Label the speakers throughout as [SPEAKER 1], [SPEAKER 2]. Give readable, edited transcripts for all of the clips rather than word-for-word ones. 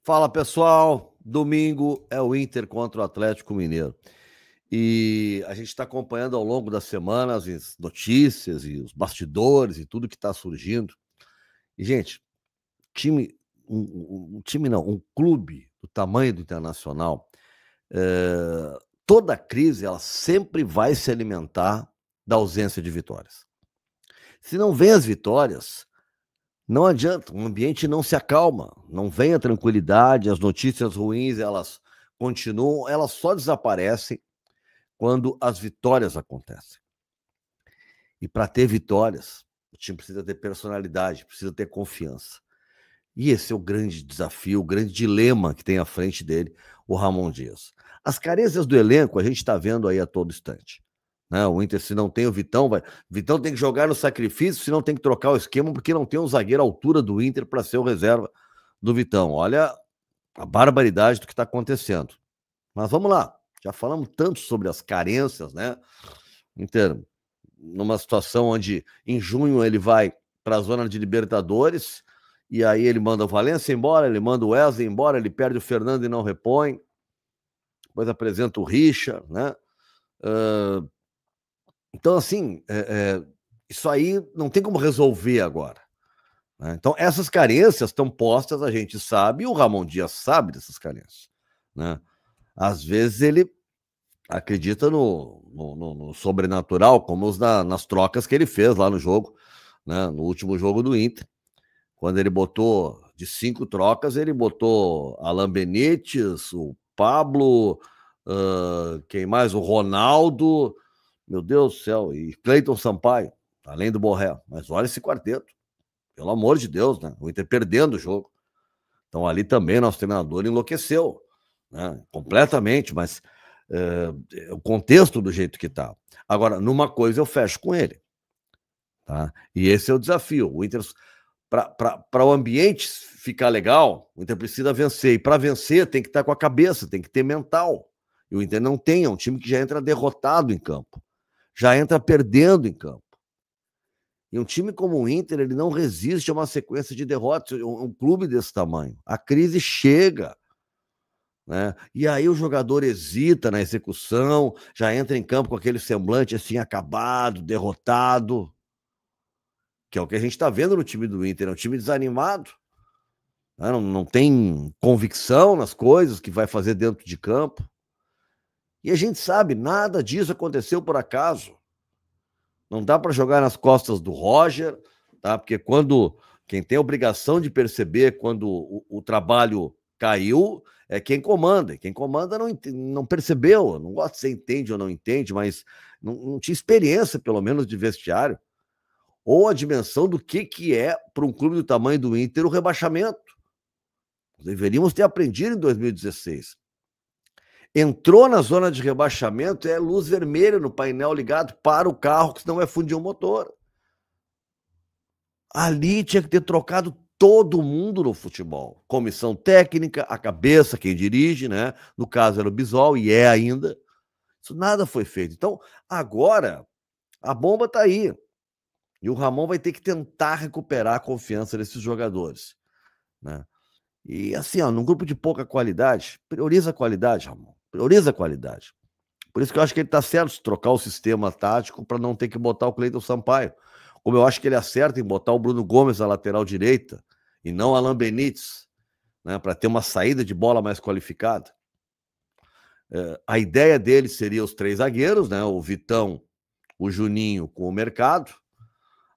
[SPEAKER 1] Fala pessoal, domingo é o Inter contra o Atlético Mineiro. E a gente está acompanhando ao longo das semanas as notícias e os bastidores e tudo que está surgindo. E, gente, time, time não, um clube do tamanho do Internacional, toda crise ela sempre vai se alimentar da ausência de vitórias. Se não vem as vitórias, não adianta, o ambiente não se acalma, não vem a tranquilidade, as notícias ruins, elas continuam, elas só desaparecem quando as vitórias acontecem. E para ter vitórias, o time precisa ter personalidade, precisa ter confiança. E esse é o grande desafio, o grande dilema que tem à frente dele, o Ramon Dias. As carências do elenco a gente está vendo aí a todo instante. Né? O Inter, se não tem o Vitão, Vitão tem que jogar no sacrifício, se não tem que trocar o esquema, porque não tem um zagueiro à altura do Inter para ser o reserva do Vitão. Olha a barbaridade do que está acontecendo. Mas vamos lá, já falamos tanto sobre as carências, né? Inter, numa situação onde em junho ele vai para a zona de Libertadores, e aí ele manda o Valencia embora, ele manda o Wesley embora, ele perde o Fernando e não repõe, depois apresenta o Richard, né? Então, assim, isso aí não tem como resolver agora. Né? Então, essas carências estão postas, a gente sabe, e o Ramon Dias sabe dessas carências. Né? Às vezes ele acredita no sobrenatural, como nas trocas que ele fez lá no jogo, né? No último jogo do Inter. Quando ele botou de 5 trocas, ele botou Alan Benítez, o Pablo, quem mais? O Ronaldo, meu Deus do céu, e Cleiton Sampaio, além do Borré. Mas olha esse quarteto, pelo amor de Deus, né? O Inter perdendo o jogo. Então ali também nosso treinador enlouqueceu, né? Completamente, mas o contexto do jeito que tá. Agora, numa coisa eu fecho com ele, tá? E esse é o desafio. O Inter, para o ambiente ficar legal, o Inter precisa vencer. E para vencer tem que estar com a cabeça, tem que ter mental. E o Inter não tem, é um time que já entra derrotado em campo, já entra perdendo em campo. E um time como o Inter, ele não resiste a uma sequência de derrotas, um clube desse tamanho. A crise chega. Né? E aí o jogador hesita na execução, já entra em campo com aquele semblante assim acabado, derrotado, que é o que a gente está vendo no time do Inter, é um time desanimado, né? Não tem convicção nas coisas que vai fazer dentro de campo. E a gente sabe, nada disso aconteceu por acaso. Não dá para jogar nas costas do Roger, tá? Porque quando quem tem a obrigação de perceber quando o trabalho caiu é quem comanda. E quem comanda não percebeu. Não gosto se você entende ou não entende, mas não tinha experiência, pelo menos, de vestiário. Ou a dimensão do que é para um clube do tamanho do Inter o rebaixamento. Deveríamos ter aprendido em 2016. Entrou na zona de rebaixamento, é luz vermelha no painel ligado para o carro, que senão vai fundir o motor. Ali tinha que ter trocado todo mundo no futebol. Comissão técnica, a cabeça, quem dirige, né? No caso era o Bisol, e é ainda. Isso nada foi feito. Então, agora, a bomba tá aí. E o Ramon vai ter que tentar recuperar a confiança desses jogadores. Né? E assim, ó, num grupo de pouca qualidade, prioriza a qualidade, Ramon. Prioriza a qualidade. Por isso que eu acho que ele tá certo de trocar o sistema tático para não ter que botar o Cleiton Sampaio. Como eu acho que ele acerta em botar o Bruno Gomes na lateral direita e não Alan Benítez, né, para ter uma saída de bola mais qualificada. A ideia dele seria os 3 zagueiros, né, o Vitão, o Juninho com o Mercado,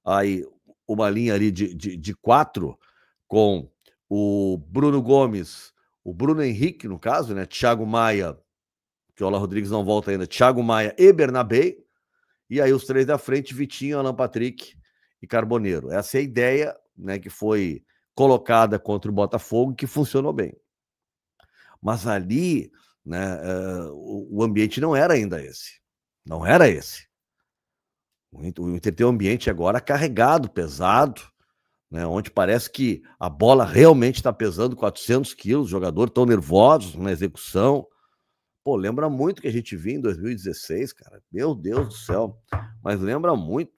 [SPEAKER 1] aí uma linha ali de 4 com o Bruno Gomes, o Bruno Henrique, no caso, né, Thiago Maia, que o Ola Rodrigues não volta ainda, Thiago Maia e Bernabé, e aí os 3 da frente, Vitinho, Alan Patrick e Carboneiro. Essa é a ideia, né, que foi colocada contra o Botafogo, que funcionou bem. Mas ali, né, o ambiente não era ainda esse. Não era esse. O Inter tem um ambiente agora carregado, pesado, né, onde parece que a bola realmente está pesando 400 quilos, os jogadores estão nervosos na execução. Pô, lembra muito que a gente viu em 2016, cara. Meu Deus do céu. Mas lembra muito.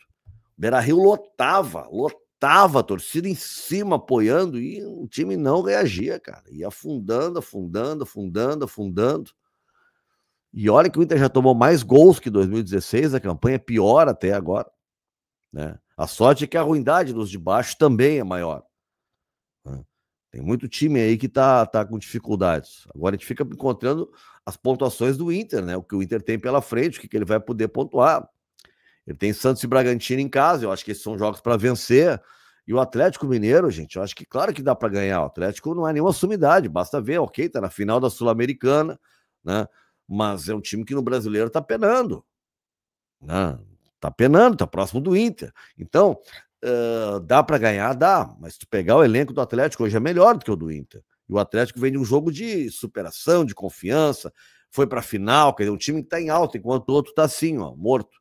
[SPEAKER 1] Beira-Rio lotava lotava, a torcida em cima apoiando e o time não reagia, cara. Ia afundando, afundando, afundando, afundando. E olha que o Inter já tomou mais gols que 2016, a campanha é pior até agora, né? A sorte é que a ruindade dos de baixo também é maior, né? Tem muito time aí que tá com dificuldades. Agora a gente fica encontrando as pontuações do Inter, né? O que o Inter tem pela frente, o que ele vai poder pontuar. Ele tem Santos e Bragantino em casa, eu acho que esses são jogos para vencer. E o Atlético Mineiro, gente, eu acho que claro que dá para ganhar. O Atlético não é nenhuma sumidade, basta ver, ok, tá na final da Sul-Americana, né? Mas é um time que no brasileiro tá penando, né? Tá penando, tá próximo do Inter. Então, dá para ganhar? Dá, mas se tu pegar o elenco do Atlético hoje é melhor do que o do Inter. E o Atlético vem de um jogo de superação, de confiança, foi para a final, quer dizer, um time que tá em alta, enquanto o outro tá assim, ó, morto.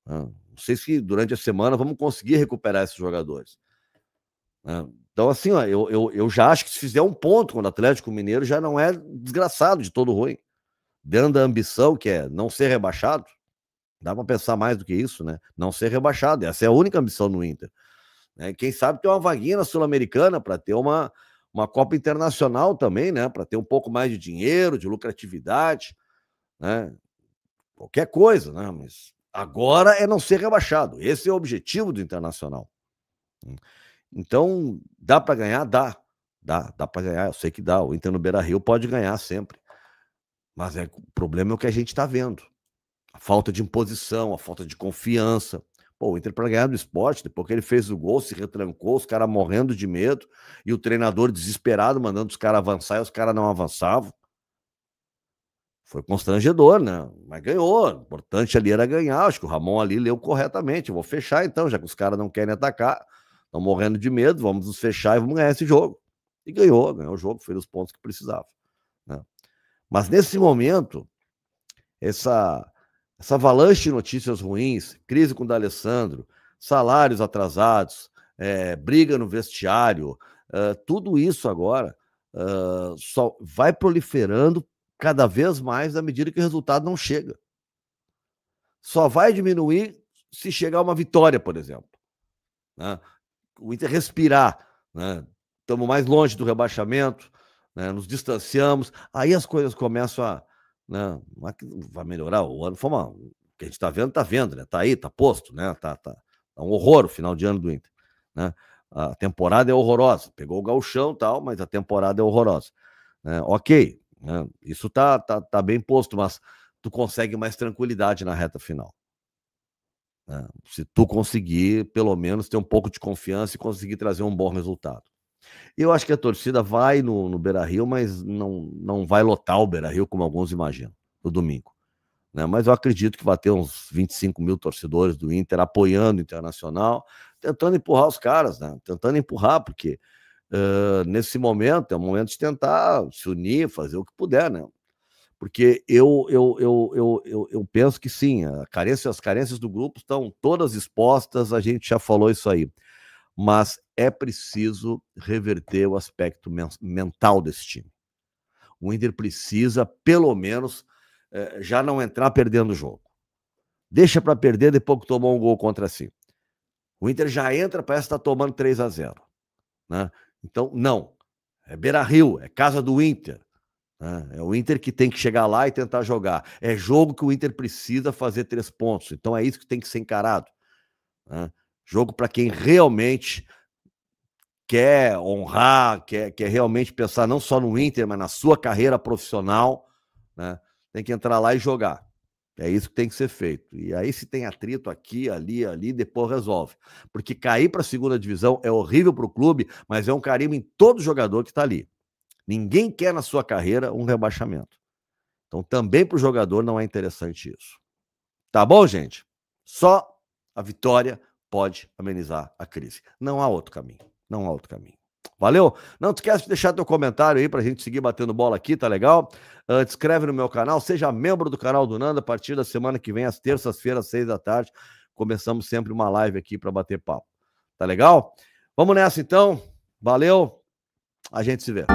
[SPEAKER 1] Não sei se durante a semana vamos conseguir recuperar esses jogadores. Então, assim, ó, eu já acho que se fizer um ponto com o Atlético Mineiro já não é desgraçado de todo ruim. Dentro da ambição, que é não ser rebaixado, dá para pensar mais do que isso, né? Não ser rebaixado, essa é a única ambição no Inter. Quem sabe ter uma vaguinha na Sul-Americana para ter uma Copa Internacional também, né? Para ter um pouco mais de dinheiro, de lucratividade, né? Qualquer coisa, né? Mas agora é não ser rebaixado. Esse é o objetivo do Internacional. Então, dá para ganhar? Dá. Dá para ganhar, eu sei que dá. O Inter no Beira-Rio pode ganhar sempre. Mas o problema é o que a gente está vendo. A falta de imposição, a falta de confiança. Pô, o Inter para ganhar do Sport, depois que ele fez o gol, se retrancou, os caras morrendo de medo, e o treinador desesperado, mandando os caras avançar, e os caras não avançavam. Foi constrangedor, né? Mas ganhou. O importante ali era ganhar. Acho que o Ramon ali leu corretamente. Eu vou fechar então, já que os caras não querem atacar, estão morrendo de medo, vamos nos fechar e vamos ganhar esse jogo. E ganhou o jogo, fez os pontos que precisava, né? Mas nesse momento, essa avalanche de notícias ruins, crise com o D'Alessandro, salários atrasados, briga no vestiário, tudo isso agora só vai proliferando cada vez mais à medida que o resultado não chega. Só vai diminuir se chegar uma vitória, por exemplo, né? O Inter respirar, né? Estamos mais longe do rebaixamento, né? Nos distanciamos, aí as coisas começam a, né? Vai melhorar o ano, o que a gente está vendo, né? Tá aí, tá posto, né? Tá um horror o final de ano do Inter, né? A temporada é horrorosa, pegou o gauchão e tal, mas a temporada é horrorosa, né? Ok, né? Isso tá bem posto, mas tu consegue mais tranquilidade na reta final, né? Se tu conseguir, pelo menos, ter um pouco de confiança e conseguir trazer um bom resultado. Eu acho que a torcida vai no Beira-Rio, mas não vai lotar o Beira-Rio como alguns imaginam, no domingo, né? Mas eu acredito que vai ter uns 25 mil torcedores do Inter apoiando o Internacional, tentando empurrar os caras, né? Tentando empurrar, porque nesse momento é o momento de tentar se unir, fazer o que puder, né? Porque eu penso que sim, as carências do grupo estão todas expostas, a gente já falou isso aí, mas é preciso reverter o aspecto mental desse time. O Inter precisa, pelo menos, já não entrar perdendo o jogo. Deixa para perder depois que tomou um gol contra si. O Inter já entra, parece que está tomando 3-0, né? Então, não. É Beira-Rio, é casa do Inter. É o Inter que tem que chegar lá e tentar jogar. É jogo que o Inter precisa fazer 3 pontos. Então é isso que tem que ser encarado, né? Jogo para quem realmente quer honrar, quer realmente pensar não só no Inter, mas na sua carreira profissional, né? Tem que entrar lá e jogar. É isso que tem que ser feito. E aí, se tem atrito aqui, ali, depois resolve. Porque cair para a segunda divisão é horrível para o clube, mas é um carimbo em todo jogador que está ali. Ninguém quer na sua carreira um rebaixamento. Então, também para o jogador não é interessante isso. Tá bom, gente? Só a vitória pode amenizar a crise. Não há outro caminho. Não há outro caminho. Valeu? Não te esquece de deixar teu comentário aí pra gente seguir batendo bola aqui, tá legal? Te inscreve no meu canal, seja membro do canal do Nando a partir da semana que vem, às terças-feiras, 6 da tarde. Começamos sempre uma live aqui para bater papo. Tá legal? Vamos nessa então. Valeu. A gente se vê.